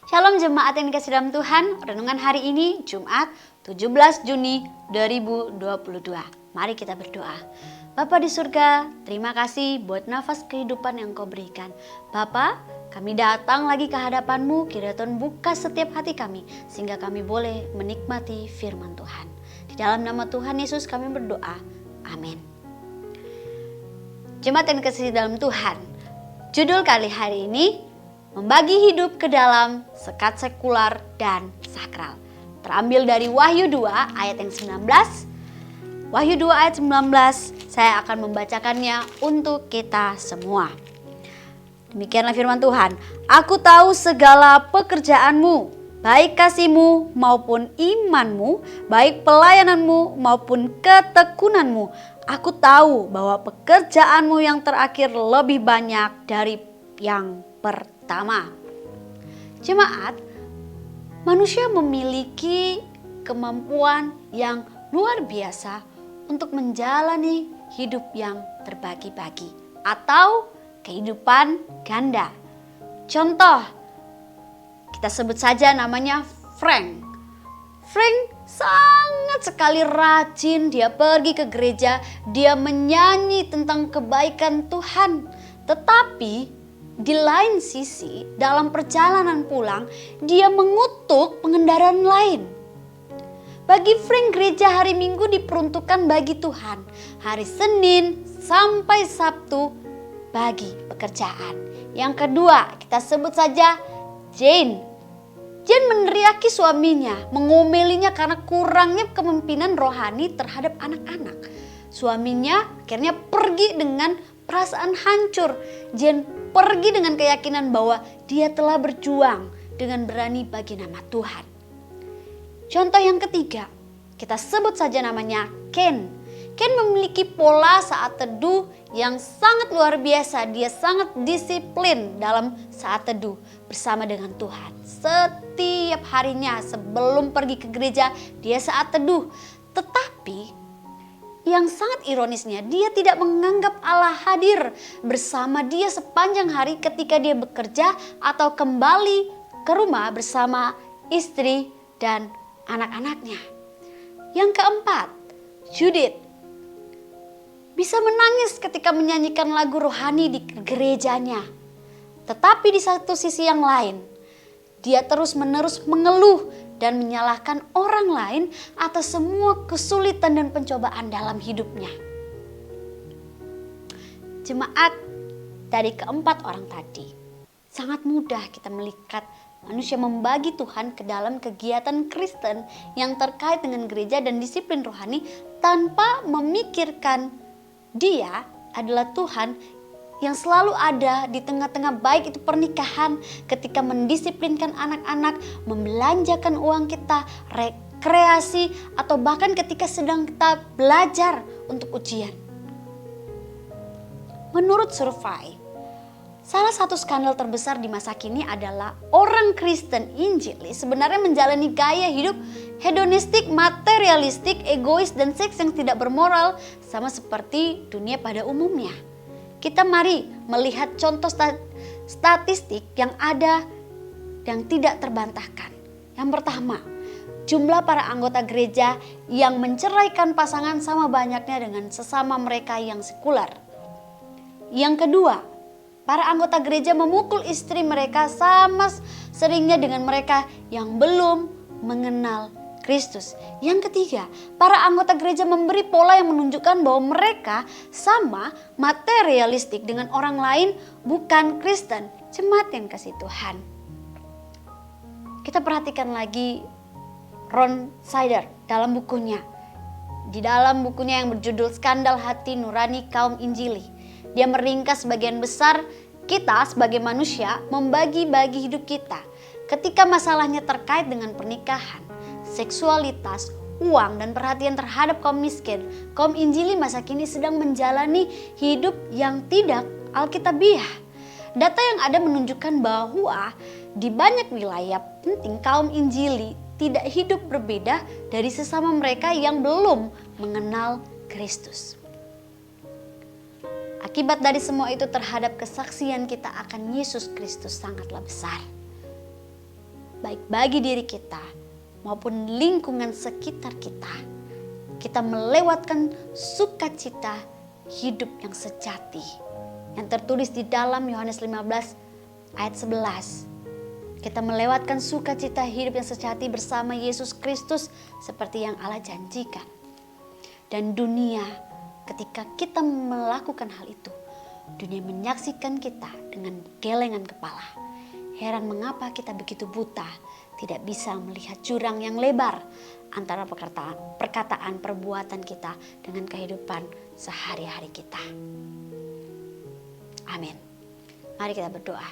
Shalom jemaat yang dikasih dalam Tuhan, renungan hari ini Jumat 17 Juni 2022. Mari kita berdoa. Bapa di surga, terima kasih buat nafas kehidupan yang Kau berikan. Bapa, kami datang lagi ke hadapan-Mu, kiranya Tuhan buka setiap hati kami, sehingga kami boleh menikmati firman Tuhan. Di dalam nama Tuhan Yesus kami berdoa, amin. Jemaat yang dikasih dalam Tuhan, judul kali hari ini, membagi hidup ke dalam sekat sekular dan sakral. Terambil dari Wahyu 2 ayat yang 19. Wahyu 2 ayat 19, saya akan membacakannya untuk kita semua. Demikianlah firman Tuhan. Aku tahu segala pekerjaanmu, baik kasihmu maupun imanmu, baik pelayananmu maupun ketekunanmu. Aku tahu bahwa pekerjaanmu yang terakhir lebih banyak dari yang pertama. Jemaat, manusia memiliki kemampuan yang luar biasa untuk menjalani hidup yang terbagi-bagi atau kehidupan ganda. Contoh, kita sebut saja namanya Frank. Frank sangat sekali rajin, dia pergi ke gereja, dia menyanyi tentang kebaikan Tuhan. Tetapi di lain sisi, dalam perjalanan pulang, dia mengutuk pengendaraan lain. Bagi Frank, gereja hari Minggu diperuntukkan bagi Tuhan. Hari Senin sampai Sabtu bagi pekerjaan. Yang kedua, kita sebut saja Jane. Jane meneriaki suaminya, mengomelinya karena kurangnya kepemimpinan rohani terhadap anak-anak. Suaminya akhirnya pergi dengan perasaan hancur. Jane pergi dengan keyakinan bahwa dia telah berjuang dengan berani bagi nama Tuhan. Contoh yang ketiga, kita sebut saja namanya Ken. Ken memiliki pola saat teduh yang sangat luar biasa. Dia sangat disiplin dalam saat teduh bersama dengan Tuhan. Setiap harinya sebelum pergi ke gereja, dia saat teduh. Tetapi yang sangat ironisnya, dia tidak menganggap Allah hadir bersama dia sepanjang hari ketika dia bekerja atau kembali ke rumah bersama istri dan anak-anaknya. Yang keempat, Judith bisa menangis ketika menyanyikan lagu rohani di gerejanya. Tetapi di satu sisi yang lain, dia terus-menerus mengeluh dan menyalahkan orang lain atas semua kesulitan dan pencobaan dalam hidupnya. Jemaat, dari keempat orang tadi, sangat mudah kita melihat manusia membagi Tuhan ke dalam kegiatan Kristen yang terkait dengan gereja dan disiplin rohani tanpa memikirkan dia adalah Tuhan yang selalu ada di tengah-tengah, baik itu pernikahan, ketika mendisiplinkan anak-anak, membelanjakan uang kita, rekreasi, atau bahkan ketika sedang kita belajar untuk ujian. Menurut survei, salah satu skandal terbesar di masa kini adalah orang Kristen Injili sebenarnya menjalani gaya hidup hedonistik, materialistik, egois, dan seks yang tidak bermoral sama seperti dunia pada umumnya. Kita mari melihat contoh statistik yang ada yang tidak terbantahkan. Yang pertama, jumlah para anggota gereja yang menceraikan pasangan sama banyaknya dengan sesama mereka yang sekular. Yang kedua, para anggota gereja memukul istri mereka sama seringnya dengan mereka yang belum mengenal Kristus. Yang ketiga, para anggota gereja memberi pola yang menunjukkan bahwa mereka sama materialistik dengan orang lain bukan Kristen. Jemaat yang kasih Tuhan, kita perhatikan lagi Ron Sider dalam bukunya. Di dalam bukunya yang berjudul Skandal Hati Nurani Kaum Injili, dia meringkas sebagian besar kita sebagai manusia membagi-bagi hidup kita ketika masalahnya terkait dengan pernikahan, seksualitas, uang, dan perhatian terhadap kaum miskin. Kaum Injili masa kini sedang menjalani hidup yang tidak alkitabiah. Data yang ada menunjukkan bahwa di banyak wilayah penting kaum Injili tidak hidup berbeda dari sesama mereka yang belum mengenal Kristus. Akibat dari semua itu terhadap kesaksian kita akan Yesus Kristus sangatlah besar. baik bagi diri kita maupun lingkungan sekitar kita. Kita melewatkan sukacita hidup yang sejati yang tertulis di dalam Yohanes 15 ayat 11. Kita melewatkan sukacita hidup yang sejati bersama Yesus Kristus seperti yang Allah janjikan. Dan dunia, ketika kita melakukan hal itu, dunia menyaksikan kita dengan gelengan kepala. Heran mengapa kita begitu buta, tidak bisa melihat jurang yang lebar antara perkataan perbuatan kita dengan kehidupan sehari-hari kita. Amin. Mari kita berdoa.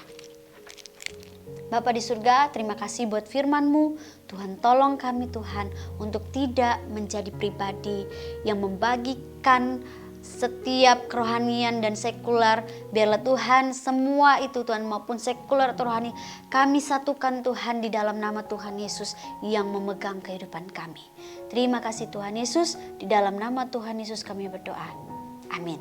Bapa di surga, terima kasih buat firman-Mu. Tuhan, tolong kami Tuhan untuk tidak menjadi pribadi yang membagikan setiap kerohanian dan sekuler. Biarlah Tuhan semua itu Tuhan maupun sekuler atau rohani kami satukan Tuhan di dalam nama Tuhan Yesus yang memegang kehidupan kami. Terima kasih Tuhan Yesus, di dalam nama Tuhan Yesus kami berdoa. Amin.